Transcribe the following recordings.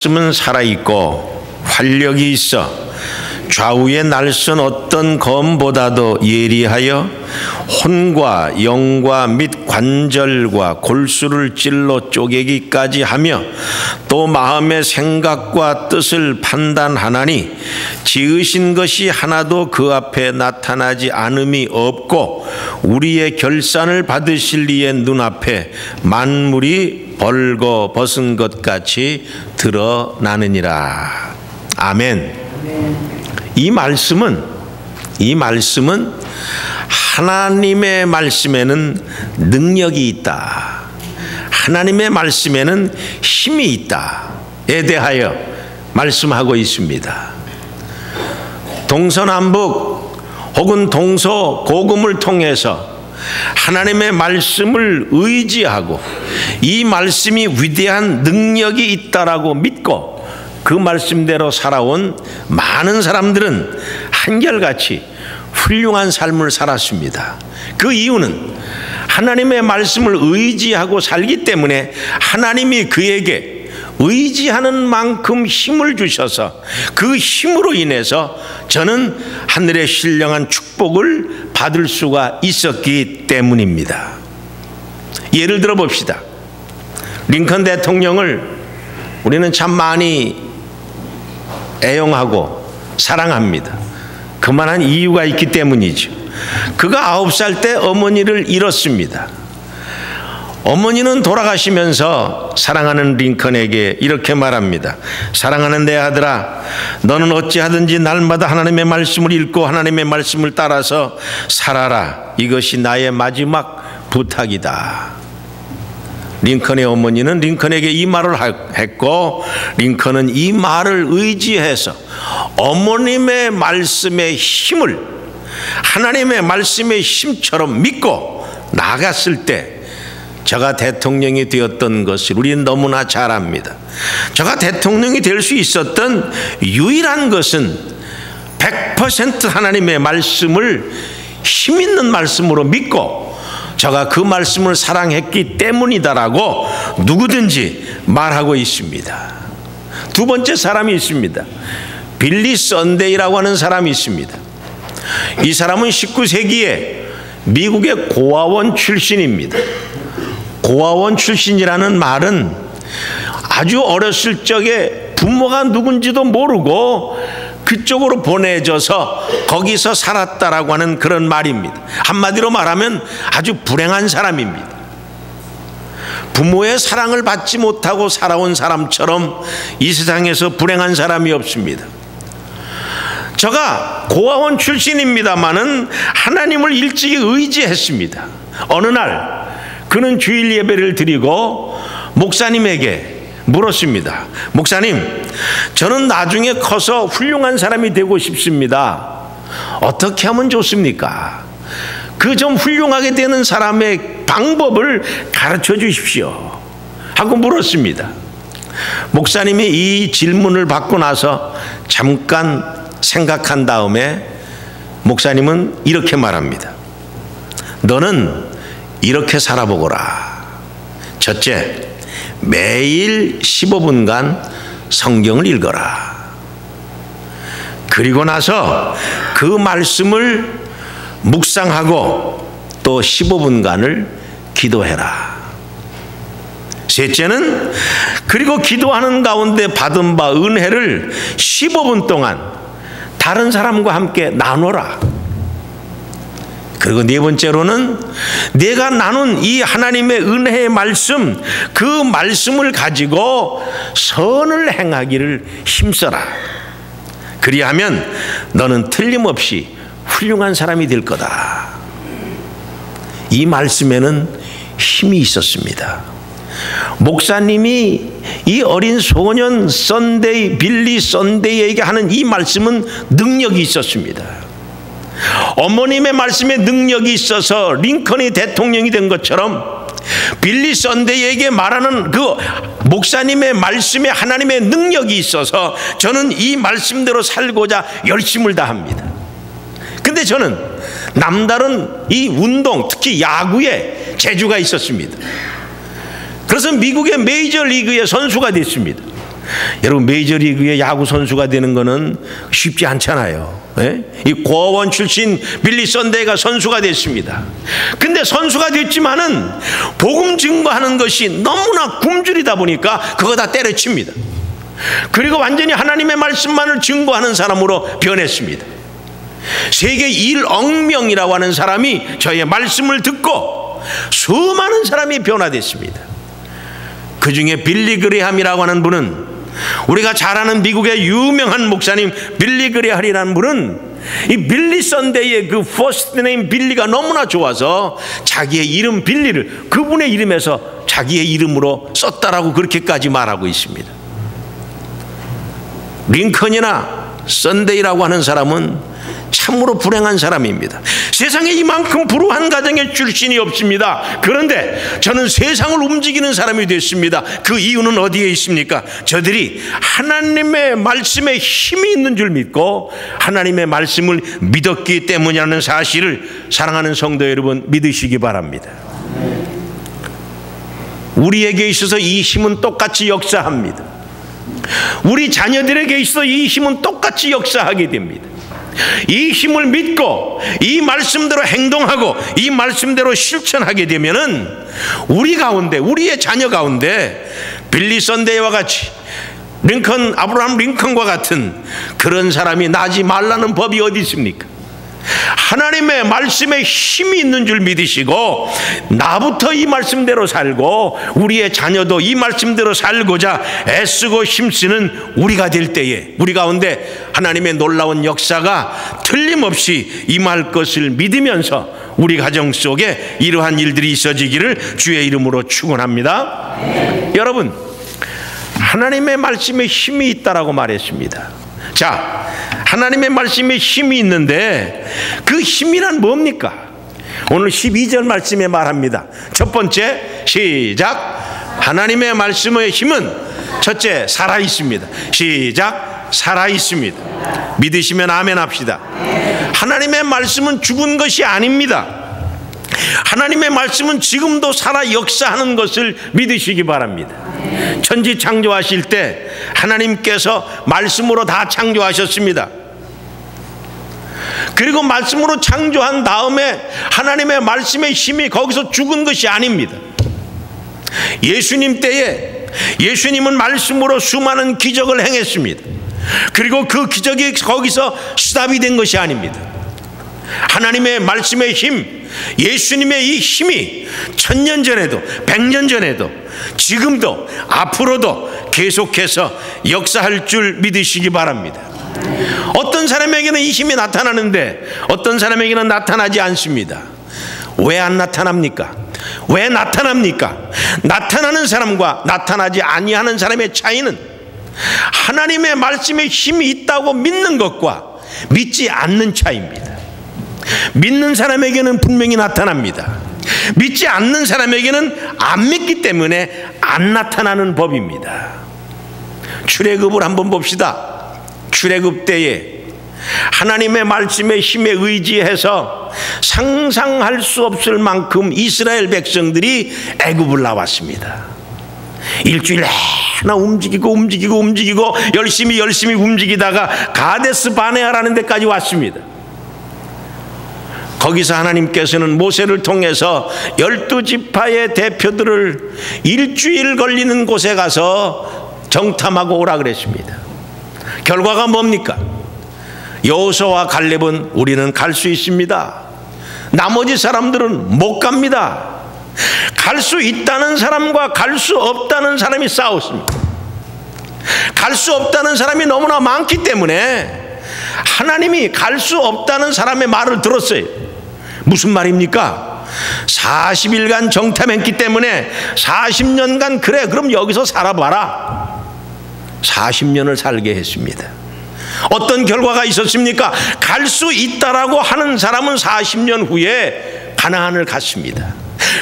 말씀은 살아있고 활력이 있어 좌우의 날선 어떤 검보다도 예리하여 혼과 영과 및 관절과 골수를 찔러 쪼개기까지 하며 또 마음의 생각과 뜻을 판단하나니 지으신 것이 하나도 그 앞에 나타나지 않음이 없고 우리의 결산을 받으실 이의 눈앞에 만물이 벌거벗은 것 같이 드러나느니라. 아멘. 이 말씀은 하나님의 말씀에는 능력이 있다, 하나님의 말씀에는 힘이 있다에 대하여 말씀하고 있습니다. 동서남북 혹은 동서고금을 통해서 하나님의 말씀을 의지하고 이 말씀이 위대한 능력이 있다라고 믿고 그 말씀대로 살아온 많은 사람들은 한결같이 훌륭한 삶을 살았습니다. 그 이유는 하나님의 말씀을 의지하고 살기 때문에 하나님이 그에게 의지하는 만큼 힘을 주셔서 그 힘으로 인해서 저는 하늘의 신령한 축복을 받을 수가 있었기 때문입니다. 예를 들어 봅시다. 링컨 대통령을 우리는 참 많이 애용하고 사랑합니다. 그만한 이유가 있기 때문이죠. 그가 9살 때 어머니를 잃었습니다. 어머니는 돌아가시면서 사랑하는 링컨에게 이렇게 말합니다. 사랑하는 내 아들아, 너는 어찌하든지 날마다 하나님의 말씀을 읽고 하나님의 말씀을 따라서 살아라. 이것이 나의 마지막 부탁이다. 링컨의 어머니는 링컨에게 이 말을 했고 링컨은 이 말을 의지해서 어머님의 말씀의 힘을 하나님의 말씀의 힘처럼 믿고 나갔을 때 저가 대통령이 되었던 것을 우리는 너무나 잘 압니다. 저가 대통령이 될 수 있었던 유일한 것은 100% 하나님의 말씀을 힘 있는 말씀으로 믿고 저가 그 말씀을 사랑했기 때문이다라고 누구든지 말하고 있습니다. 두 번째 사람이 있습니다. 빌리 선데이라고 하는 사람이 있습니다. 이 사람은 19세기에 미국의 고아원 출신입니다. 고아원 출신이라는 말은 아주 어렸을 적에 부모가 누군지도 모르고 그쪽으로 보내져서 거기서 살았다라고 하는 그런 말입니다. 한마디로 말하면 아주 불행한 사람입니다. 부모의 사랑을 받지 못하고 살아온 사람처럼 이 세상에서 불행한 사람이 없습니다. 저가 고아원 출신입니다마는 하나님을 일찍이 의지했습니다. 어느 날 그는 주일 예배를 드리고 목사님에게 물었습니다. 목사님, 저는 나중에 커서 훌륭한 사람이 되고 싶습니다. 어떻게 하면 좋습니까? 그 좀 훌륭하게 되는 사람의 방법을 가르쳐 주십시오 하고 물었습니다. 목사님이 이 질문을 받고 나서 잠깐 생각한 다음에 목사님은 이렇게 말합니다. 너는 이렇게 살아보거라. 첫째, 매일 15분간 성경을 읽어라. 그리고 나서 그 말씀을 묵상하고 또 15분간을 기도해라. 셋째는 그리고 기도하는 가운데 받은 바 은혜를 15분 동안 다른 사람과 함께 나눠라. 그리고 네 번째로는 내가 나눈 이 하나님의 은혜의 말씀, 그 말씀을 가지고 선을 행하기를 힘써라. 그리하면 너는 틀림없이 훌륭한 사람이 될 거다. 이 말씀에는 힘이 있었습니다. 목사님이 이 어린 소년 빌리 선데이에게 하는 이 말씀은 능력이 있었습니다. 어머님의 말씀에 능력이 있어서 링컨이 대통령이 된 것처럼 빌리 선데이에게 말하는 그 목사님의 말씀에 하나님의 능력이 있어서 저는 이 말씀대로 살고자 열심을 다합니다. 근데 저는 남다른 이 운동, 특히 야구에 재주가 있었습니다. 그래서 미국의 메이저리그의 선수가 됐습니다. 여러분, 메이저리그의 야구 선수가 되는 거는 쉽지 않잖아요. 예? 이 고원 출신 빌리 썬데이가 선수가 됐습니다. 근데 선수가 됐지만은 복음 증거하는 것이 너무나 굶주리다 보니까 그거 다 때려칩니다. 그리고 완전히 하나님의 말씀만을 증거하는 사람으로 변했습니다. 세계 1억 명이라고 하는 사람이 저의 말씀을 듣고 수많은 사람이 변화됐습니다. 그 중에 빌리 그레함이라고 하는 분은, 우리가 잘 아는 미국의 유명한 목사님 빌리 그레함이라는 분은 이 빌리 썬데이의 그 퍼스트 네임 빌리가 너무나 좋아서 자기의 이름 빌리를 그분의 이름에서 자기의 이름으로 썼다라고 그렇게까지 말하고 있습니다. 링컨이나 썬데이라고 하는 사람은 참으로 불행한 사람입니다. 세상에 이만큼 불우한 가정의 출신이 없습니다. 그런데 저는 세상을 움직이는 사람이 됐습니다. 그 이유는 어디에 있습니까? 저들이 하나님의 말씀에 힘이 있는 줄 믿고 하나님의 말씀을 믿었기 때문이라는 사실을 사랑하는 성도 여러분, 믿으시기 바랍니다. 우리에게 있어서 이 힘은 똑같이 역사합니다. 우리 자녀들에게 있어 이 힘은 똑같이 역사하게 됩니다. 이 힘을 믿고 이 말씀대로 행동하고 이 말씀대로 실천하게 되면은 우리 가운데, 우리의 자녀 가운데 빌리 썬데이와 같이 아브라함 링컨과 같은 그런 사람이 나지 말라는 법이 어디 있습니까? 하나님의 말씀에 힘이 있는 줄 믿으시고 나부터 이 말씀대로 살고 우리의 자녀도 이 말씀대로 살고자 애쓰고 힘쓰는 우리가 될 때에 우리 가운데 하나님의 놀라운 역사가 틀림없이 임할 것을 믿으면서 우리 가정 속에 이러한 일들이 있어지기를 주의 이름으로 축원합니다. 여러분, 하나님의 말씀에 힘이 있다라고 말했습니다. 자, 하나님의 말씀에 힘이 있는데 그 힘이란 뭡니까? 오늘 12절 말씀에 말합니다. 첫 번째, 시작. 하나님의 말씀의 힘은 첫째, 살아있습니다. 시작. 살아있습니다. 믿으시면 아멘 합시다. 하나님의 말씀은 죽은 것이 아닙니다. 하나님의 말씀은 지금도 살아 역사하는 것을 믿으시기 바랍니다. 천지 창조하실 때 하나님께서 말씀으로 다 창조하셨습니다. 그리고 말씀으로 창조한 다음에 하나님의 말씀의 힘이 거기서 죽은 것이 아닙니다. 예수님 때에 예수님은 말씀으로 수많은 기적을 행했습니다. 그리고 그 기적이 거기서 스탑이 된 것이 아닙니다. 하나님의 말씀의 힘, 예수님의 이 힘이 1000년 전에도 100년 전에도 지금도 앞으로도 계속해서 역사할 줄 믿으시기 바랍니다. 어떤 사람에게는 이 힘이 나타나는데 어떤 사람에게는 나타나지 않습니다. 왜 안 나타납니까? 왜 나타납니까? 나타나는 사람과 나타나지 아니하는 사람의 차이는 하나님의 말씀에 힘이 있다고 믿는 것과 믿지 않는 차이입니다. 믿는 사람에게는 분명히 나타납니다. 믿지 않는 사람에게는 안 믿기 때문에 안 나타나는 법입니다. 출애굽을 한번 봅시다. 출애굽 때에 하나님의 말씀의 힘에 의지해서 상상할 수 없을 만큼 이스라엘 백성들이 애굽을 나왔습니다. 일주일 내나 움직이고 열심히 움직이다가 가데스 바네아라는 데까지 왔습니다. 거기서 하나님께서는 모세를 통해서 12지파의 대표들을 일주일 걸리는 곳에 가서 정탐하고 오라 그랬습니다. 결과가 뭡니까? 여호수아와 갈렙은 우리는 갈 수 있습니다. 나머지 사람들은 못 갑니다. 갈 수 있다는 사람과 갈 수 없다는 사람이 싸웠습니다. 갈 수 없다는 사람이 너무나 많기 때문에 하나님이 갈 수 없다는 사람의 말을 들었어요. 무슨 말입니까? 40일간 정탐했기 때문에 40년간 그래 그럼 여기서 살아봐라. 40년을 살게 했습니다. 어떤 결과가 있었습니까? 갈 수 있다라고 하는 사람은 40년 후에 가나안을 갔습니다.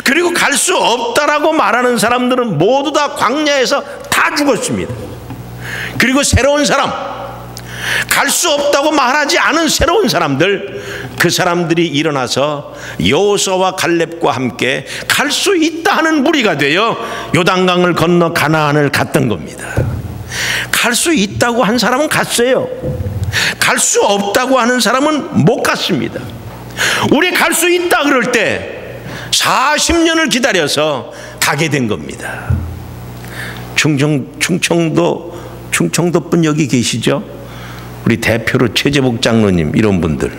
그리고 갈 수 없다라고 말하는 사람들은 모두 다 광야에서 다 죽었습니다. 그리고 새로운 사람, 갈 수 없다고 말하지 않은 새로운 사람들, 그 사람들이 일어나서 여호수아와 갈렙과 함께 갈 수 있다 하는 무리가 되어 요단강을 건너 가나안을 갔던 겁니다. 갈 수 있다고 한 사람은 갔어요. 갈 수 없다고 하는 사람은 못 갔습니다. 우리 갈 수 있다 그럴 때 40년을 기다려서 가게 된 겁니다. 충청도 분 여기 계시죠? 우리 대표로 최재복 장로님, 이런 분들.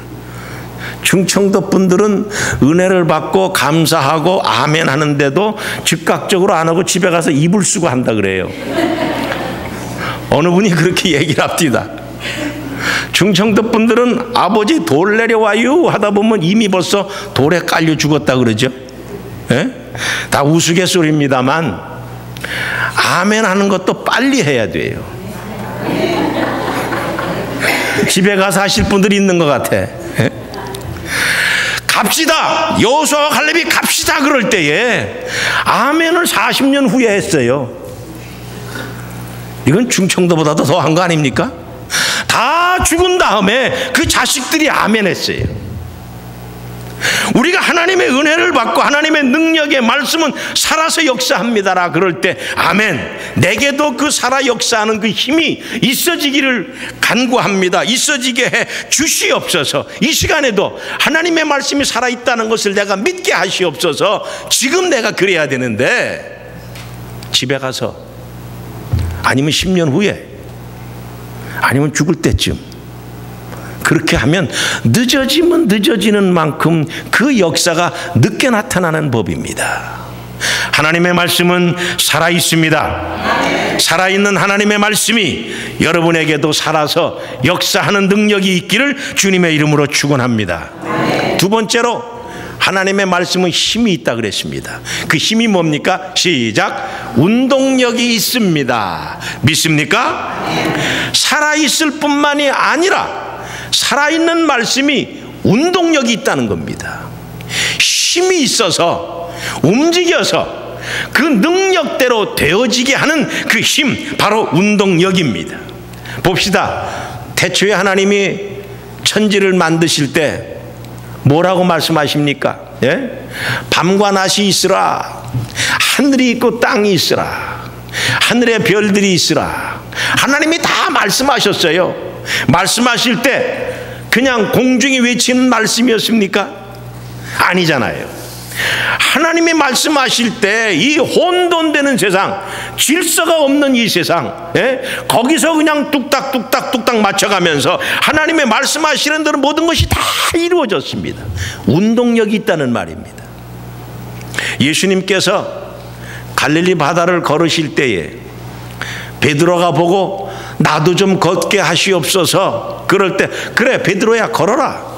충청도 분들은 은혜를 받고 감사하고 아멘 하는데도 즉각적으로 안 하고 집에 가서 이불 쓰고 한다 그래요. 어느 분이 그렇게 얘기를 합니다. 충청도 분들은 아버지 돌 내려와요 하다 보면 이미 벌써 돌에 깔려 죽었다 그러죠. 예? 다 우스갯소리입니다만 아멘 하는 것도 빨리 해야 돼요. 집에 가서 하실 분들이 있는 것 같아. 예? 갑시다, 여호수아와 갈렙이 갑시다 그럴 때에 아멘을 40년 후에 했어요. 이건 충청도보다도 더한 거 아닙니까? 다 죽은 다음에 그 자식들이 아멘 했어요. 우리가 하나님의 은혜를 받고 하나님의 능력의 말씀은 살아서 역사합니다라 그럴 때 아멘, 내게도 그 살아 역사하는 그 힘이 있어지기를 간구합니다. 있어지게 해 주시옵소서. 이 시간에도 하나님의 말씀이 살아있다는 것을 내가 믿게 하시옵소서. 지금 내가 그래야 되는데 집에 가서, 아니면 10년 후에, 아니면 죽을 때쯤 그렇게 하면 늦어지면 늦어지는 만큼 그 역사가 늦게 나타나는 법입니다. 하나님의 말씀은 살아있습니다. 살아있는 하나님의 말씀이 여러분에게도 살아서 역사하는 능력이 있기를 주님의 이름으로 축원합니다. 두 번째로 하나님의 말씀은 힘이 있다 그랬습니다. 그 힘이 뭡니까? 시작. 운동력이 있습니다. 믿습니까? 살아있을 뿐만이 아니라 살아있는 말씀이 운동력이 있다는 겁니다. 힘이 있어서 움직여서 그 능력대로 되어지게 하는 그 힘, 바로 운동력입니다. 봅시다. 태초에 하나님이 천지를 만드실 때 뭐라고 말씀하십니까? 예? 밤과 낮이 있으라. 하늘이 있고 땅이 있으라. 하늘에 별들이 있으라. 하나님이 다 말씀하셨어요. 말씀하실 때 그냥 공중이 외치는 말씀이었습니까? 아니잖아요. 하나님이 말씀하실 때 이 혼돈되는 세상, 질서가 없는 이 세상, 예? 거기서 그냥 뚝딱 맞춰가면서 하나님의 말씀하시는 대로 모든 것이 다 이루어졌습니다. 운동력이 있다는 말입니다. 예수님께서 갈릴리 바다를 걸으실 때에 베드로가 보고 나도 좀 걷게 하시옵소서. 그럴 때 그래 베드로야 걸어라.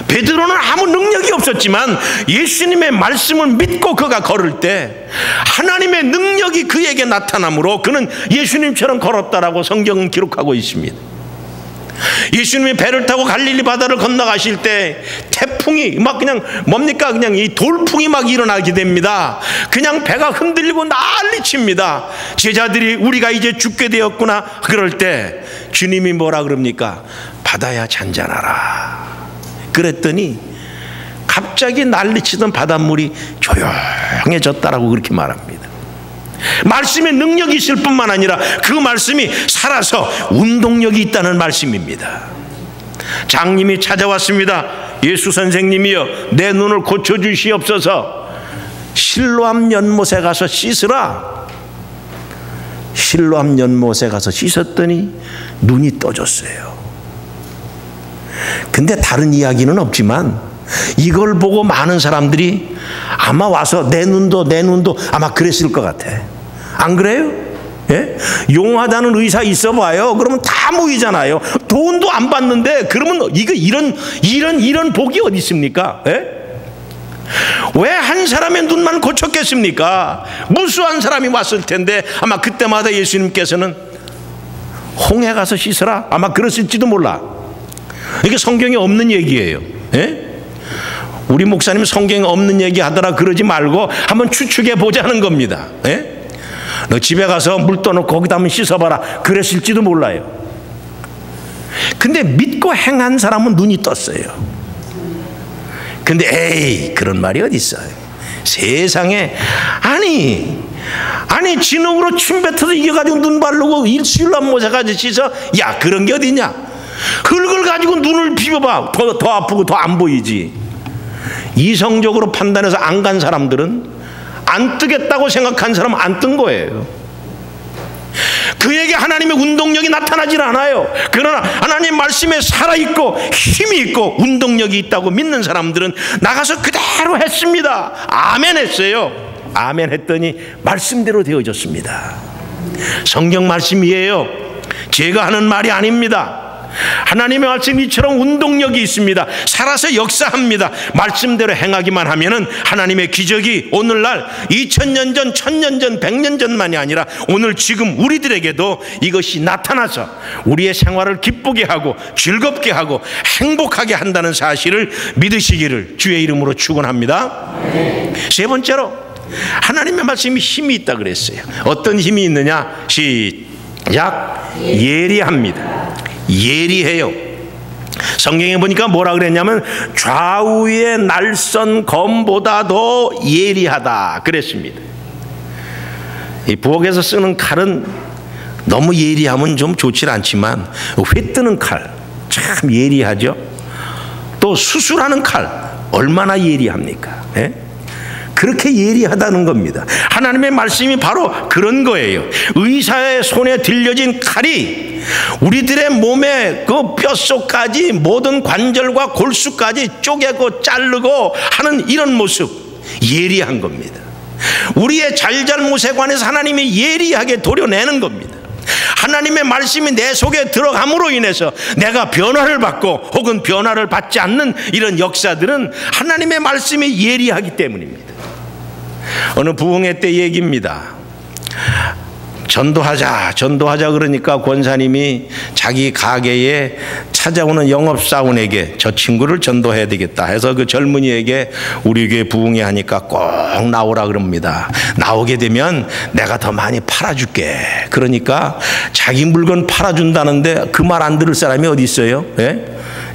베드로는 아무 능력이 없었지만 예수님의 말씀을 믿고 그가 걸을 때 하나님의 능력이 그에게 나타나므로 그는 예수님처럼 걸었다라고 성경은 기록하고 있습니다. 예수님이 배를 타고 갈릴리 바다를 건너가실 때 태풍이 막 그냥 뭡니까? 그냥 이 돌풍이 막 일어나게 됩니다. 그냥 배가 흔들리고 난리칩니다. 제자들이 우리가 이제 죽게 되었구나 그럴 때 주님이 뭐라 그럽니까? 바다야 잔잔하라. 그랬더니 갑자기 난리치던 바닷물이 조용해졌다라고 그렇게 말합니다. 말씀에 능력이 있을 뿐만 아니라 그 말씀이 살아서 운동력이 있다는 말씀입니다. 장님이 찾아왔습니다. 예수 선생님이여 내 눈을 고쳐주시옵소서. 실로암 연못에 가서 씻으라. 실로암 연못에 가서 씻었더니 눈이 떠졌어요. 근데 다른 이야기는 없지만 이걸 보고 많은 사람들이 아마 와서 내 눈도 아마 그랬을 것 같아. 안 그래요? 예? 용하다는 의사 있어 봐요. 그러면 다 모이잖아요. 돈도 안 받는데 그러면 이거 이런 복이 어디 있습니까? 예? 왜 한 사람의 눈만 고쳤겠습니까? 무수한 사람이 왔을 텐데 아마 그때마다 예수님께서는 홍해 가서 씻으라 아마 그랬을지도 몰라. 이게 성경에 없는 얘기예요. 예? 우리 목사님 성경에 없는 얘기 하더라 그러지 말고 한번 추측해 보자는 겁니다. 예? 너 집에 가서 물 떠놓고 거기다 한번 씻어봐라 그랬을지도 몰라요. 근데 믿고 행한 사람은 눈이 떴어요. 근데 에이 그런 말이 어디 있어요. 세상에 아니 아니 진흙으로 침 뱉어서 이겨가지고 눈 바르고 일주일날 모자까지 씻어. 야, 그런 게 어디냐. 흙을 가지고 눈을 비벼봐. 더 아프고 더 안 보이지. 이성적으로 판단해서 안 간 사람들은, 안 뜨겠다고 생각한 사람은 안 뜬 거예요. 그에게 하나님의 운동력이 나타나질 않아요. 그러나 하나님 말씀에 살아있고 힘이 있고 운동력이 있다고 믿는 사람들은 나가서 그대로 했습니다. 아멘 했어요. 아멘 했더니 말씀대로 되어졌습니다. 성경 말씀이에요. 제가 하는 말이 아닙니다. 하나님의 말씀이 이처럼 운동력이 있습니다. 살아서 역사합니다. 말씀대로 행하기만 하면은 하나님의 기적이 오늘날 2000년 전, 1000년 전, 100년 전만이 아니라 오늘 지금 우리들에게도 이것이 나타나서 우리의 생활을 기쁘게 하고 즐겁게 하고 행복하게 한다는 사실을 믿으시기를 주의 이름으로 축원합니다. 세 번째로 하나님의 말씀이 힘이 있다 그랬어요. 어떤 힘이 있느냐? 시작. 예리합니다. 예리해요. 성경에 보니까 뭐라 그랬냐면 좌우의 날선 검보다 더 예리하다 그랬습니다. 이 부엌에서 쓰는 칼은 너무 예리하면 좀 좋지 않지만 회 뜨는 칼 참 예리하죠. 또 수술하는 칼 얼마나 예리합니까? 예? 그렇게 예리하다는 겁니다. 하나님의 말씀이 바로 그런 거예요. 의사의 손에 들려진 칼이 우리들의 몸의 그 뼛속까지 모든 관절과 골수까지 쪼개고 자르고 하는 이런 모습, 예리한 겁니다. 우리의 잘잘못에 관해서 하나님이 예리하게 도려내는 겁니다. 하나님의 말씀이 내 속에 들어감으로 인해서 내가 변화를 받고 혹은 변화를 받지 않는 이런 역사들은 하나님의 말씀이 예리하기 때문입니다. 어느 부흥회 때 얘기입니다. 전도하자 그러니까 권사님이 자기 가게에 찾아오는 영업사원에게 저 친구를 전도해야 되겠다 해서 그 젊은이에게 우리 교회 부흥회 하니까 꼭 나오라 그럽니다. 나오게 되면 내가 더 많이 팔아줄게. 그러니까 자기 물건 팔아준다는데 그 말 안 들을 사람이 어디 있어요? 예?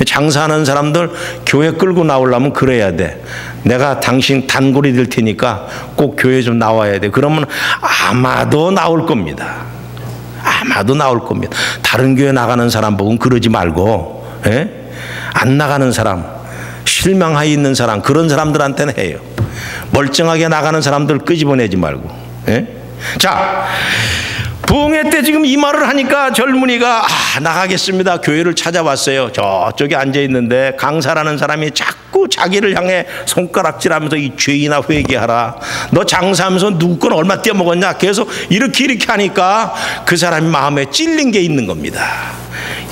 장사하는 사람들 교회 끌고 나오려면 그래야 돼. 내가 당신 단골이 될 테니까 꼭 교회 좀 나와야 돼. 그러면 아마도 나올 겁니다. 아마도 나올 겁니다. 다른 교회 나가는 사람 보고는 그러지 말고, 예? 안 나가는 사람, 실망하에 있는 사람, 그런 사람들한테는 해요. 멀쩡하게 나가는 사람들 끄집어내지 말고. 예? 자, 부흥회 때 지금 이 말을 하니까 젊은이가 나가겠습니다. 교회를 찾아왔어요. 저쪽에 앉아있는데 강사라는 사람이 자꾸 자기를 향해 손가락질하면서 이 죄인아 회개하라. 너 장사하면서 누구 건 얼마 떼어먹었냐. 계속 이렇게 하니까 그 사람이 마음에 찔린 게 있는 겁니다.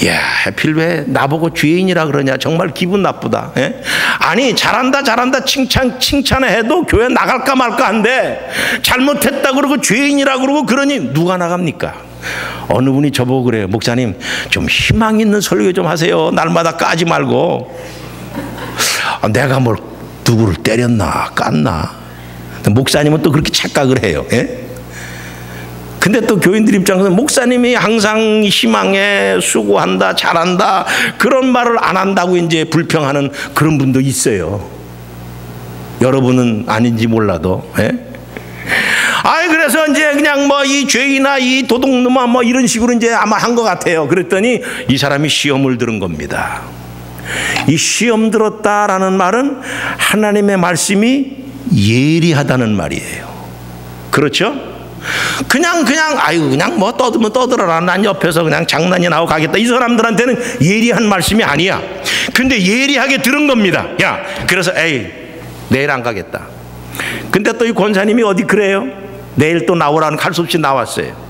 야, 하필 왜 나보고 죄인이라 그러냐. 정말 기분 나쁘다. 예? 아니 잘한다 칭찬해 해도 교회 나갈까 말까 한데 잘못했다 그러고 죄인이라 그러고 그러니 누가 나갑니까? 어느 분이 저보고 그래요. 목사님 좀 희망 있는 설교 좀 하세요. 날마다 까지 말고. 내가 뭘 누구를 때렸나 깠나. 목사님은 또 그렇게 착각을 해요. 예? 근데 또 교인들 입장에서는 목사님이 항상 희망해 수고한다 잘한다 그런 말을 안 한다고 이제 불평하는 그런 분도 있어요. 여러분은 아닌지 몰라도. 예? 그래서 이제 그냥 뭐 이 죄이나 이 도둑놈아 뭐 이런 식으로 이제 아마 한 것 같아요. 그랬더니 이 사람이 시험을 들은 겁니다. 이 시험 들었다라는 말은 하나님의 말씀이 예리하다는 말이에요. 그렇죠? 그냥 뭐 떠들면 떠들어라. 난 옆에서 그냥 장난이나 하고 가겠다. 이 사람들한테는 예리한 말씀이 아니야. 근데 예리하게 들은 겁니다. 야, 그래서 내일 안 가겠다. 근데 또 이 권사님이 어디 그래요? 내일 또 나오라는 갈 수 없이 나왔어요.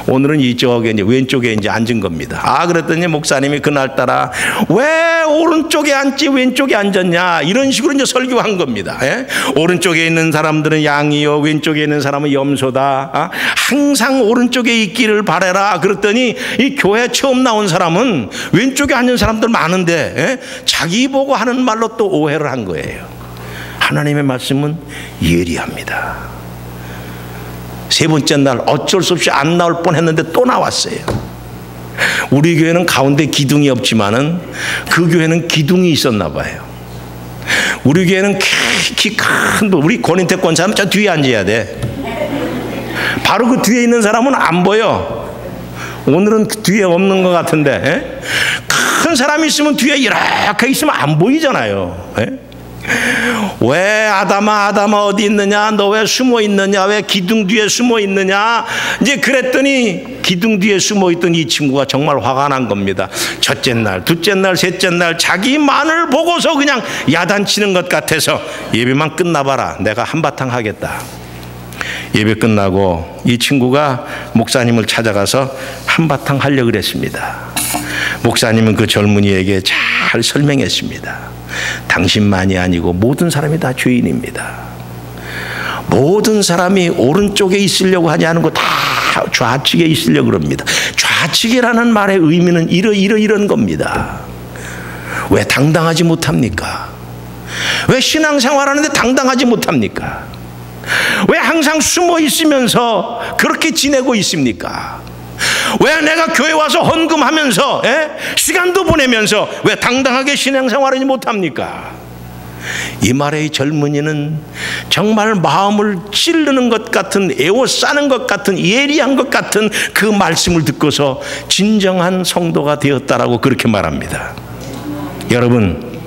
오늘은 이쪽에 이제 왼쪽에 이제 앉은 겁니다. 그랬더니 목사님이 그날따라 왜 오른쪽에 앉지 왼쪽에 앉았냐 이런 식으로 이제 설교한 겁니다. 예? 오른쪽에 있는 사람들은 양이요 왼쪽에 있는 사람은 염소다. 항상 오른쪽에 있기를 바라라. 그랬더니 이 교회 처음 나온 사람은 왼쪽에 앉은 사람들 많은데 예? 자기 보고 하는 말로 또 오해를 한 거예요. 하나님의 말씀은 예리합니다. 세 번째 날 어쩔 수 없이 안 나올 뻔했는데 또 나왔어요. 우리 교회는 가운데 기둥이 없지만은 그 교회는 기둥이 있었나 봐요. 우리 교회는 키 큰 우리 권인택 권사는 저 뒤에 앉아야 돼. 바로 그 뒤에 있는 사람은 안 보여. 오늘은 뒤에 없는 것 같은데, 큰 사람이 있으면 뒤에 이렇게 있으면 안 보이잖아요. 왜 아담아 어디 있느냐, 너 왜 숨어 있느냐, 왜 기둥 뒤에 숨어 있느냐. 이제 그랬더니 기둥 뒤에 숨어 있던 이 친구가 정말 화가 난 겁니다. 첫째 날, 둘째 날, 셋째 날 자기만을 보고서 그냥 야단치는 것 같아서 예배만 끝나봐라, 내가 한바탕 하겠다. 예배 끝나고 이 친구가 목사님을 찾아가서 한바탕 하려고 그랬습니다. 목사님은 그 젊은이에게 잘 설명했습니다. 당신만이 아니고 모든 사람이 다 죄인입니다. 모든 사람이 오른쪽에 있으려고 하지 않은 거 다 좌측에 있으려고 그럽니다. 좌측이라는 말의 의미는 이런 겁니다. 왜 당당하지 못합니까? 왜 신앙생활하는데 당당하지 못합니까? 왜 항상 숨어 있으면서 그렇게 지내고 있습니까? 왜 내가 교회 와서 헌금하면서 시간도 보내면서 왜 당당하게 신앙생활하지 못합니까? 이 말의 젊은이는 정말 마음을 찌르는 것 같은, 에워싸는 것 같은, 예리한 것 같은 그 말씀을 듣고서 진정한 성도가 되었다라고 그렇게 말합니다. 여러분,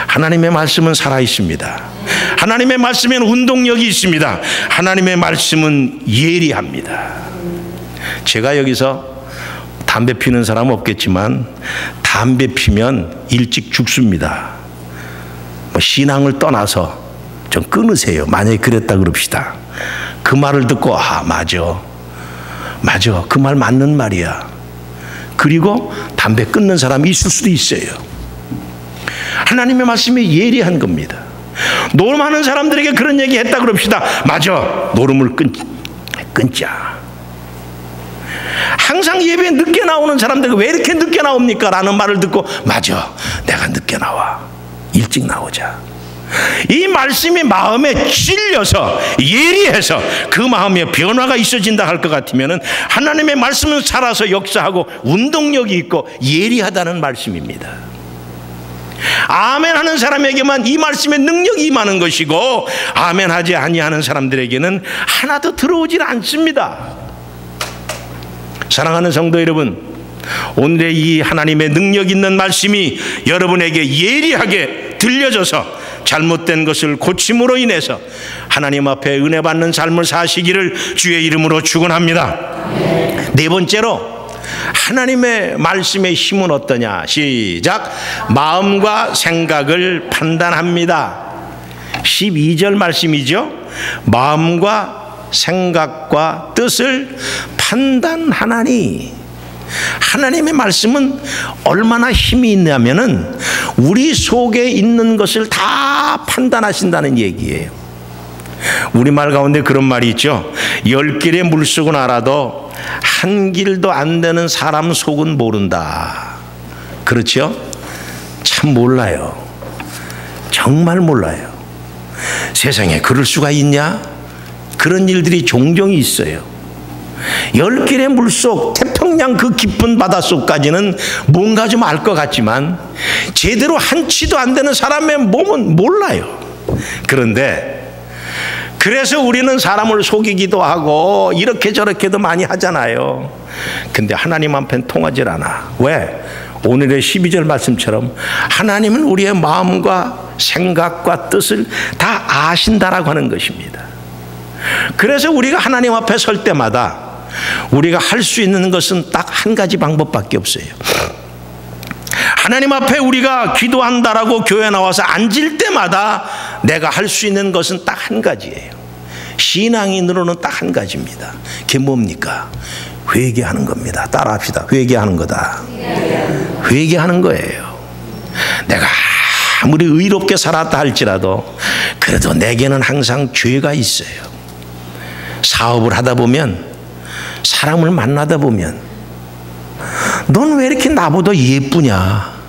하나님의 말씀은 살아있습니다. 하나님의 말씀에는 운동력이 있습니다. 하나님의 말씀은 예리합니다. 제가 여기서 담배 피는 사람은 없겠지만 담배 피면 일찍 죽습니다. 신앙을 떠나서 좀 끊으세요. 만약에 그랬다 그럽시다. 그 말을 듣고 맞아 그 말 맞는 말이야. 그리고 담배 끊는 사람이 있을 수도 있어요. 하나님의 말씀이 예리한 겁니다. 노름하는 사람들에게 그런 얘기 했다 그럽시다. 맞아, 노름을 끊자. 항상 예배에 늦게 나오는 사람들이 왜 이렇게 늦게 나옵니까? 라는 말을 듣고 맞아, 내가 늦게 나와, 일찍 나오자. 이 말씀이 마음에 찔려서 예리해서 그 마음에 변화가 있어진다 할 것 같으면 하나님의 말씀은 살아서 역사하고 운동력이 있고 예리하다는 말씀입니다. 아멘 하는 사람에게만 이 말씀의 능력이 임하는 것이고, 아멘 하지 아니하는 사람들에게는 하나도 들어오질 않습니다. 사랑하는 성도 여러분, 오늘의 이 하나님의 능력 있는 말씀이 여러분에게 예리하게 들려져서 잘못된 것을 고침으로 인해서 하나님 앞에 은혜 받는 삶을 사시기를 주의 이름으로 축원합니다. 네 번째로, 하나님의 말씀의 힘은 어떠냐? 시작. 마음과 생각을 판단합니다. 12절 말씀이죠. 마음과 생각과 뜻을 판단하나니. 하나님의 말씀은 얼마나 힘이 있냐면은 우리 속에 있는 것을 다 판단하신다는 얘기예요. 우리말 가운데 그런 말이 있죠. 10길의 물속은 알아도 한 길도 안 되는 사람 속은 모른다. 그렇죠? 참 몰라요. 정말 몰라요. 세상에 그럴 수가 있냐? 그런 일들이 종종 있어요. 10길의 물속, 태평양 그 깊은 바닷속까지는 뭔가 좀 알 것 같지만 제대로 한 치도 안 되는 사람의 몸은 몰라요. 그런데 그래서 우리는 사람을 속이기도 하고 이렇게 저렇게도 많이 하잖아요. 근데 하나님 앞엔 통하질 않아. 왜? 오늘의 12절 말씀처럼 하나님은 우리의 마음과 생각과 뜻을 다 아신다라고 하는 것입니다. 그래서 우리가 하나님 앞에 설 때마다 우리가 할 수 있는 것은 딱 한 가지 방법밖에 없어요. 하나님 앞에 우리가 기도한다라고 교회 나와서 앉을 때마다 내가 할 수 있는 것은 딱 한 가지예요. 신앙인으로는 딱 한 가지입니다. 그게 뭡니까? 회개하는 겁니다. 따라합시다. 회개하는 거다. 회개하는 거예요. 내가 아무리 의롭게 살았다 할지라도 그래도 내게는 항상 죄가 있어요. 사업을 하다 보면, 사람을 만나다 보면, 넌 왜 이렇게 나보다 예쁘냐?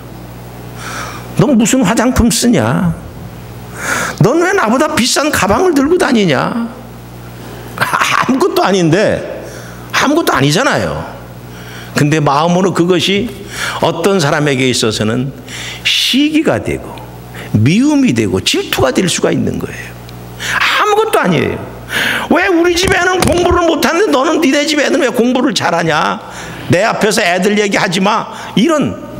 넌 무슨 화장품 쓰냐? 넌 왜 나보다 비싼 가방을 들고 다니냐? 아무것도 아닌데, 아무것도 아니잖아요. 근데 마음으로 그것이 어떤 사람에게 있어서는 시기가 되고 미움이 되고 질투가 될 수가 있는 거예요. 아무것도 아니에요. 왜 우리 집에는 공부를 못하는데 너는 니네 집 애는 왜 공부를 잘하냐? 내 앞에서 애들 얘기하지 마. 이런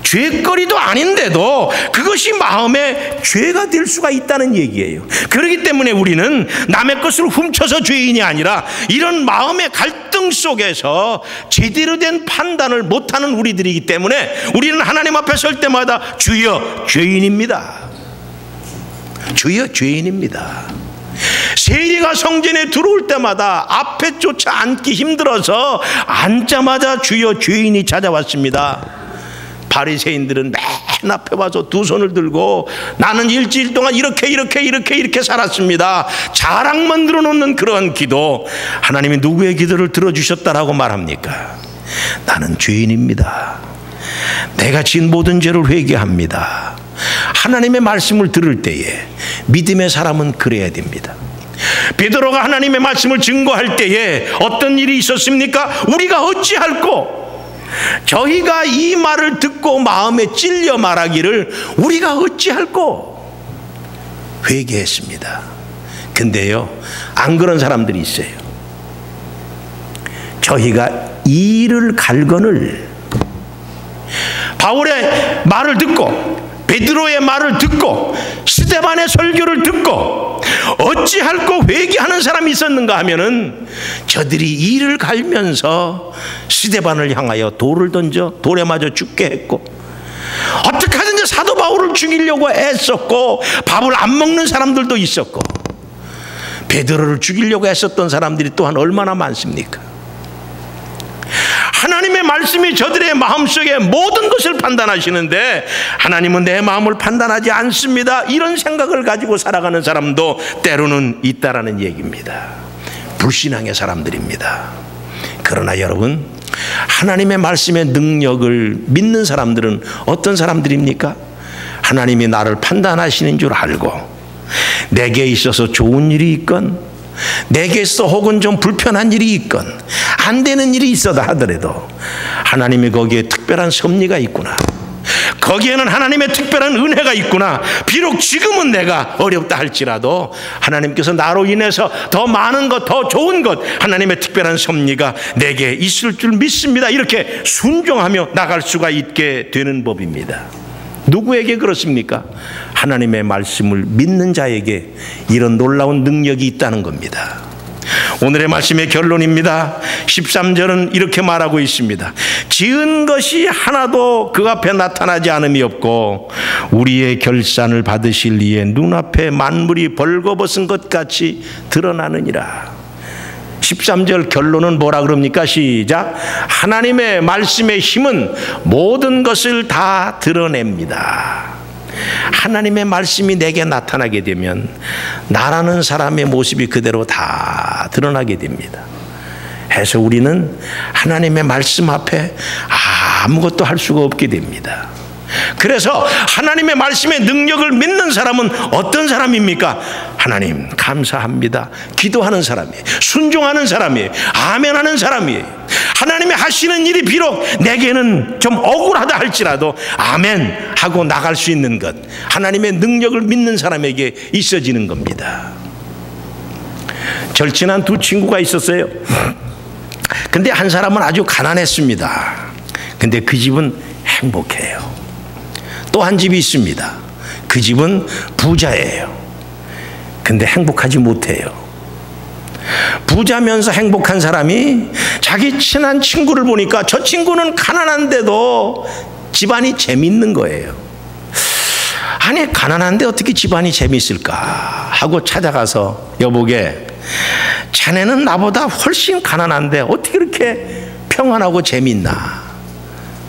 죄거리도 아닌데도 그것이 마음의 죄가 될 수가 있다는 얘기예요. 그렇기 때문에 우리는 남의 것을 훔쳐서 죄인이 아니라 이런 마음의 갈등 속에서 제대로 된 판단을 못하는 우리들이기 때문에 우리는 하나님 앞에 설 때마다 주여 죄인입니다. 주여 죄인입니다. 세리가 성전에 들어올 때마다 앞에 쫓아 앉기 힘들어서 앉자마자 주여 죄인이 찾아왔습니다. 바리새인들은 맨 앞에 와서 두 손을 들고 나는 일주일 동안 이렇게 살았습니다. 자랑만 들어놓는 그러한 기도. 하나님이 누구의 기도를 들어주셨다라고 말합니까? 나는 죄인입니다. 내가 지은 모든 죄를 회개합니다. 하나님의 말씀을 들을 때에 믿음의 사람은 그래야 됩니다. 베드로가 하나님의 말씀을 증거할 때에 어떤 일이 있었습니까? 우리가 어찌할꼬? 저희가 이 말을 듣고 마음에 찔려 말하기를 우리가 어찌할꼬? 회개했습니다. 근데요, 안 그런 사람들이 있어요. 저희가 이를 갈거늘 바울의 말을 듣고 베드로의 말을 듣고 스데반의 설교를 듣고 어찌할꼬 회개하는 사람이 있었는가 하면은 저들이 이를 갈면서 스데반을 향하여 돌을 던져 돌에 맞아 죽게 했고 어떻게 하든지 사도 바울을 죽이려고 애썼고 밥을 안 먹는 사람들도 있었고 베드로를 죽이려고 애썼던 사람들이 또한 얼마나 많습니까? 하나님의 말씀이 저들의 마음속에 모든 것을 판단하시는데 하나님은 내 마음을 판단하지 않습니다. 이런 생각을 가지고 살아가는 사람도 때로는 있다라는 얘기입니다. 불신앙의 사람들입니다. 그러나 여러분, 하나님의 말씀의 능력을 믿는 사람들은 어떤 사람들입니까? 하나님이 나를 판단하시는 줄 알고 내게 있어서 좋은 일이 있건 내게 있어 혹은 좀 불편한 일이 있건 안 되는 일이 있어다 하더라도 하나님이 거기에 특별한 섭리가 있구나, 거기에는 하나님의 특별한 은혜가 있구나, 비록 지금은 내가 어렵다 할지라도 하나님께서 나로 인해서 더 많은 것, 더 좋은 것, 하나님의 특별한 섭리가 내게 있을 줄 믿습니다. 이렇게 순종하며 나갈 수가 있게 되는 법입니다. 누구에게 그렇습니까? 하나님의 말씀을 믿는 자에게 이런 놀라운 능력이 있다는 겁니다. 오늘의 말씀의 결론입니다. 13절은 이렇게 말하고 있습니다. 지은 것이 하나도 그 앞에 나타나지 않음이 없고 우리의 결산을 받으실 이에 눈앞에 만물이 벌거벗은 것 같이 드러나느니라. 13절 결론은 뭐라 그럽니까? 시작. 하나님의 말씀의 힘은 모든 것을 다 드러냅니다. 하나님의 말씀이 내게 나타나게 되면 나라는 사람의 모습이 그대로 다 드러나게 됩니다. 해서 우리는 하나님의 말씀 앞에 아무것도 할 수가 없게 됩니다. 그래서 하나님의 말씀의 능력을 믿는 사람은 어떤 사람입니까? 하나님 감사합니다. 기도하는 사람이에요. 순종하는 사람이에요. 아멘하는 사람이에요. 하나님이 하시는 일이 비록 내게는 좀 억울하다 할지라도 아멘 하고 나갈 수 있는 것, 하나님의 능력을 믿는 사람에게 있어지는 겁니다. 절친한 두 친구가 있었어요. 근데 한 사람은 아주 가난했습니다. 근데 그 집은 행복해요. 또 한 집이 있습니다. 그 집은 부자예요. 근데 행복하지 못해요. 부자면서 행복한 사람이 자기 친한 친구를 보니까 저 친구는 가난한데도 집안이 재밌는 거예요. 아니 가난한데 어떻게 집안이 재밌을까 하고 찾아가서 여보게, 자네는 나보다 훨씬 가난한데 어떻게 이렇게 평안하고 재밌나?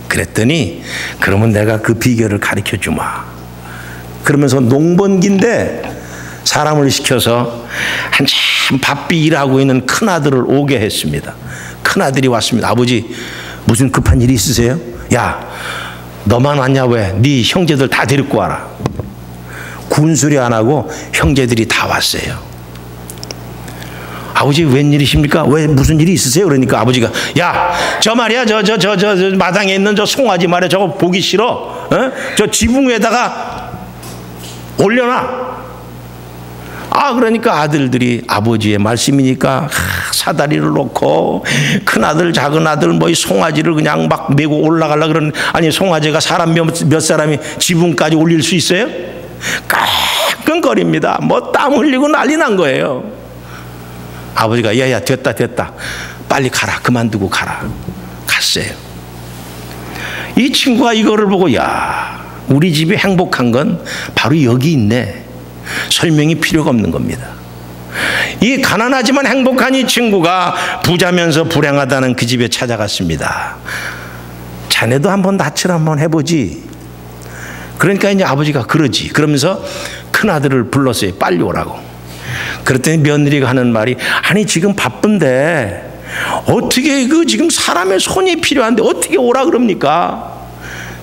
그랬더니 그러면 내가 그 비결을 가르쳐 주마. 그러면서 농번기인데 사람을 시켜서 한참 바삐 일하고 있는 큰아들을 오게 했습니다. 큰아들이 왔습니다. 아버지 무슨 급한 일이 있으세요? 야 너만 왔냐? 왜? 네 형제들 다 데리고 와라. 군소리 안 하고 형제들이 다 왔어요. 아버지 웬일이십니까? 왜 무슨 일이 있으세요? 그러니까 아버지가 야 저 말이야 저 마당에 있는 저 송아지 말이야 저거 보기 싫어. 어? 저 지붕 위에다가 올려놔. 그러니까 아들들이 아버지의 말씀이니까 사다리를 놓고 큰아들 작은아들 뭐 송아지를 그냥 막 메고 올라가려 그러는, 아니 송아지가 사람 몇 사람이 지붕까지 올릴 수 있어요? 끙끙거립니다. 뭐 땀 흘리고 난리 난 거예요. 아버지가 야야 됐다 빨리 가라, 그만두고 가라. 갔어요. 이 친구가 이거를 보고 야, 우리 집이 행복한 건 바로 여기 있네. 설명이 필요가 없는 겁니다. 이 가난하지만 행복한 이 친구가 부자면서 불행하다는 그 집에 찾아갔습니다. 자네도 한번 낯을 한번 해보지. 그러니까 이제 아버지가 그러지. 그러면서 큰아들을 불렀어요. 빨리 오라고. 그랬더니 며느리가 하는 말이, 아니 지금 바쁜데 어떻게 지금 사람의 손이 필요한데 어떻게 오라 그럽니까?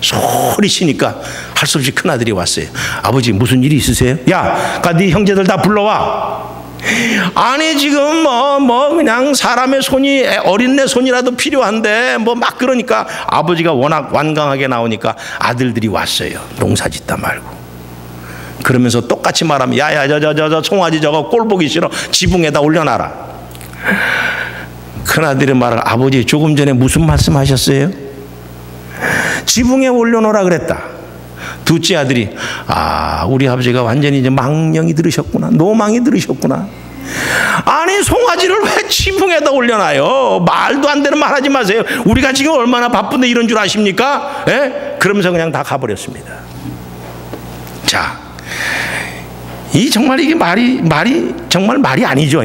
소리치니까 할 수 없이 큰아들이 왔어요. 아버지 무슨 일이 있으세요? 야, 네 형제들 다 불러와. 아니 지금 뭐 그냥 사람의 손이, 어린애 손이라도 필요한데 뭐 막 그러니까 아버지가 워낙 완강하게 나오니까 아들들이 왔어요. 농사 짓다 말고. 그러면서 똑같이 말하면 야야 저 송아지 저거 꼴 보기 싫어, 지붕에다 올려놔라. 큰아들이 말을, 아버지 조금 전에 무슨 말씀하셨어요? 지붕에 올려놓으라 그랬다. 둘째 아들이, 우리 아버지가 완전히 이제 망령이 들으셨구나, 노망이 들으셨구나. 아니 송아지를 왜 지붕에다 올려놔요? 말도 안 되는 말 하지 마세요. 우리가 지금 얼마나 바쁜데 이런 줄 아십니까? 그러면서 그냥 다 가버렸습니다. 자, 정말 이게 말이 정말 말이 아니죠.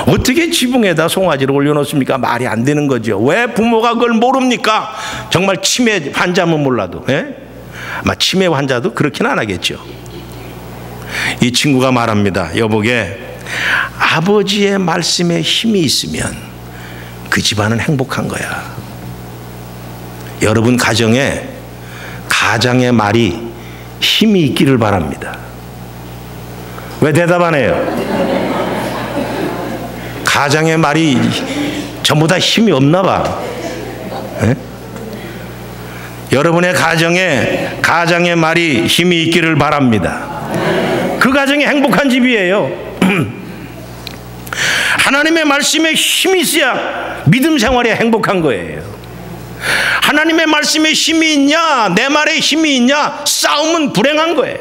어떻게 지붕에다 송아지를 올려놓습니까? 말이 안 되는 거죠. 왜 부모가 그걸 모릅니까? 정말 치매 환자면 몰라도, 아마 치매 환자도 그렇게는 안 하겠죠. 이 친구가 말합니다. 여보게, 아버지의 말씀에 힘이 있으면 그 집안은 행복한 거야. 여러분 가정의 말이 힘이 있기를 바랍니다. 왜 대답 안 해요? 가장의 말이 전부 다 힘이 없나 봐. 여러분의 가정의 말이 힘이 있기를 바랍니다. 그 가정이 행복한 집이에요. 하나님의 말씀에 힘이 있어야 믿음 생활이 행복한 거예요. 하나님의 말씀에 힘이 있냐, 내 말에 힘이 있냐, 싸움은 불행한 거예요.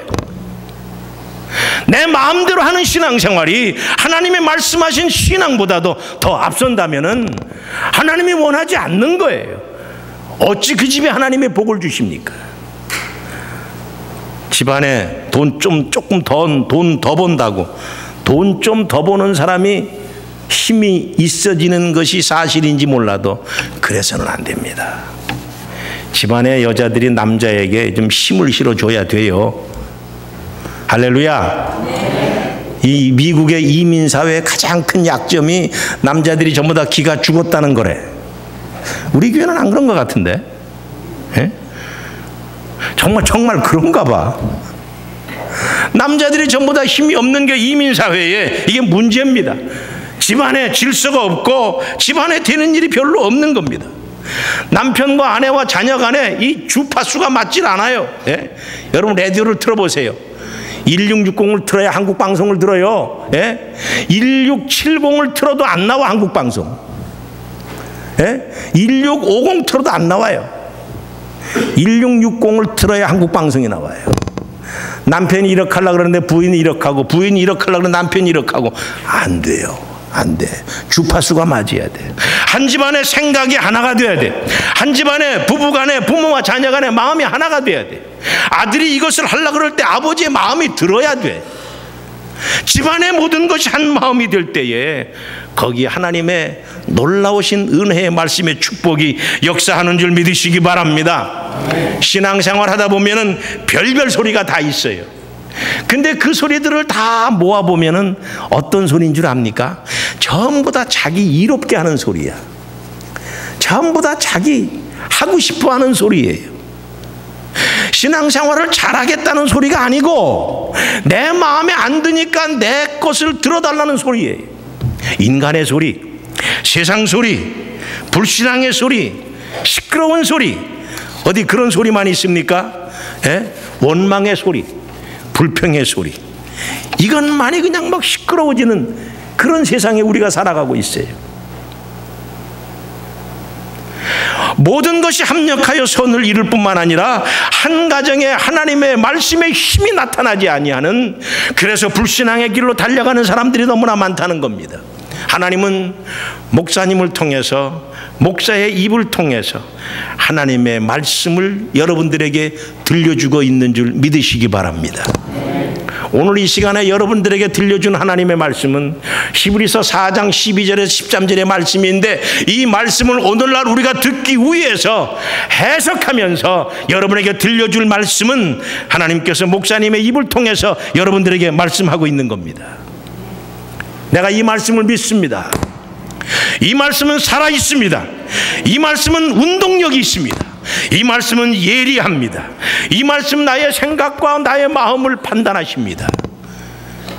내 마음대로 하는 신앙생활이 하나님의 말씀하신 신앙보다도 더 앞선다면은 하나님이 원하지 않는 거예요. 어찌 그 집에 하나님의 복을 주십니까? 집안에 돈 더 본다고 돈 좀 더 버는 사람이 힘이 있어지는 것이 사실인지 몰라도 그래서는 안 됩니다. 집안의 여자들이 남자에게 좀 힘을 실어줘야 돼요. 할렐루야. 이 미국의 이민사회의 가장 큰 약점이 남자들이 전부 다 기가 죽었다는 거래. 우리 교회는 안 그런 것 같은데. 정말 그런가 봐. 남자들이 전부 다 힘이 없는 게 이민사회에 이게 문제입니다. 집안에 질서가 없고 집안에 되는 일이 별로 없는 겁니다. 남편과 아내와 자녀 간에 이 주파수가 맞질 않아요. 여러분 라디오를 틀어보세요. 1660을 틀어야 한국 방송을 들어요. 1670을 틀어도 안 나와 한국 방송. 1650 틀어도 안 나와요. 1660을 틀어야 한국 방송이 나와요. 남편이 이렇게 하려고 그러는데 부인이 이렇게 하고, 부인이 이렇게 하려고 그러는데 남편이 이렇게 하고. 안 돼요. 안 돼. 주파수가 맞아야 돼. 한 집안의 생각이 하나가 돼야 돼. 한 집안의 부부간에, 부모와 자녀간에 마음이 하나가 돼야 돼. 아들이 이것을 하려고 그럴 때 아버지의 마음이 들어야 돼. 집안의 모든 것이 한 마음이 될 때에 거기에 하나님의 놀라우신 은혜의 말씀의 축복이 역사하는 줄 믿으시기 바랍니다. 신앙생활 하다 보면은 별별 소리가 다 있어요. 근데 그 소리들을 다 모아보면은 어떤 소리인 줄 압니까? 전부 다 자기 이롭게 하는 소리야. 전부 다 자기 하고 싶어 하는 소리예요. 신앙생활을 잘하겠다는 소리가 아니고 내 마음에 안 드니까 내 것을 들어달라는 소리예요. 인간의 소리, 세상 소리, 불신앙의 소리, 시끄러운 소리, 어디 그런 소리만 있습니까? 원망의 소리, 불평의 소리, 이것만이 그냥 막 시끄러워지는 그런 세상에 우리가 살아가고 있어요. 모든 것이 합력하여 선을 이룰 뿐만 아니라 한 가정에 하나님의 말씀의 힘이 나타나지 아니하는, 그래서 불신앙의 길로 달려가는 사람들이 너무나 많다는 겁니다. 하나님은 목사님을 통해서, 목사의 입을 통해서 하나님의 말씀을 여러분들에게 들려주고 있는 줄 믿으시기 바랍니다. 오늘 이 시간에 여러분들에게 들려준 하나님의 말씀은 히브리서 4장 12절에서 13절의 말씀인데, 이 말씀을 오늘날 우리가 듣기 위해서 해석하면서 여러분에게 들려줄 말씀은 하나님께서 목사님의 입을 통해서 여러분들에게 말씀하고 있는 겁니다. 내가 이 말씀을 믿습니다. 이 말씀은 살아있습니다. 이 말씀은 운동력이 있습니다. 이 말씀은 예리합니다. 이 말씀 나의 생각과 나의 마음을 판단하십니다.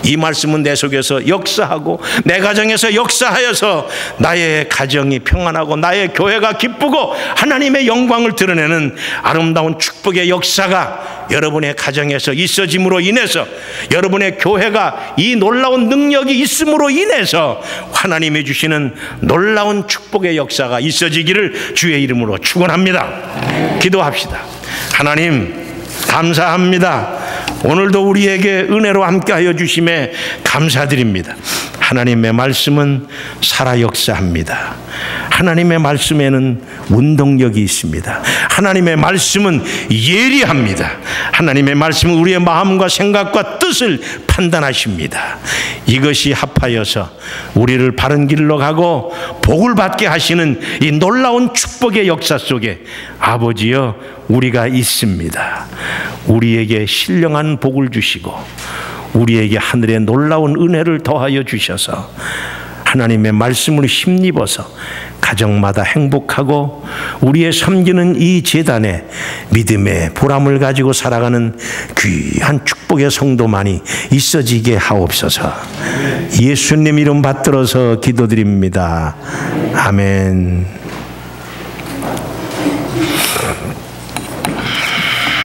이 말씀은 내 속에서 역사하고 내 가정에서 역사하여서 나의 가정이 평안하고 나의 교회가 기쁘고 하나님의 영광을 드러내는 아름다운 축복의 역사가 여러분의 가정에서 있어짐으로 인해서, 여러분의 교회가 이 놀라운 능력이 있음으로 인해서 하나님이 주시는 놀라운 축복의 역사가 있어지기를 주의 이름으로 축원합니다. 기도합시다. 하나님 감사합니다. 오늘도 우리에게 은혜로 함께하여 주심에 감사드립니다. 하나님의 말씀은 살아 역사합니다. 하나님의 말씀에는 운동력이 있습니다. 하나님의 말씀은 예리합니다. 하나님의 말씀은 우리의 마음과 생각과 뜻을 판단하십니다. 이것이 합하여서 우리를 바른 길로 가고 복을 받게 하시는 이 놀라운 축복의 역사 속에 아버지여 우리가 있습니다. 우리에게 신령한 복을 주시고 우리에게 하늘의 놀라운 은혜를 더하여 주셔서 하나님의 말씀을 힘입어서 가정마다 행복하고 우리의 섬기는 이 제단에 믿음의 보람을 가지고 살아가는 귀한 축복의 성도만이 있어지게 하옵소서. 예수님 이름 받들어서 기도드립니다. 아멘.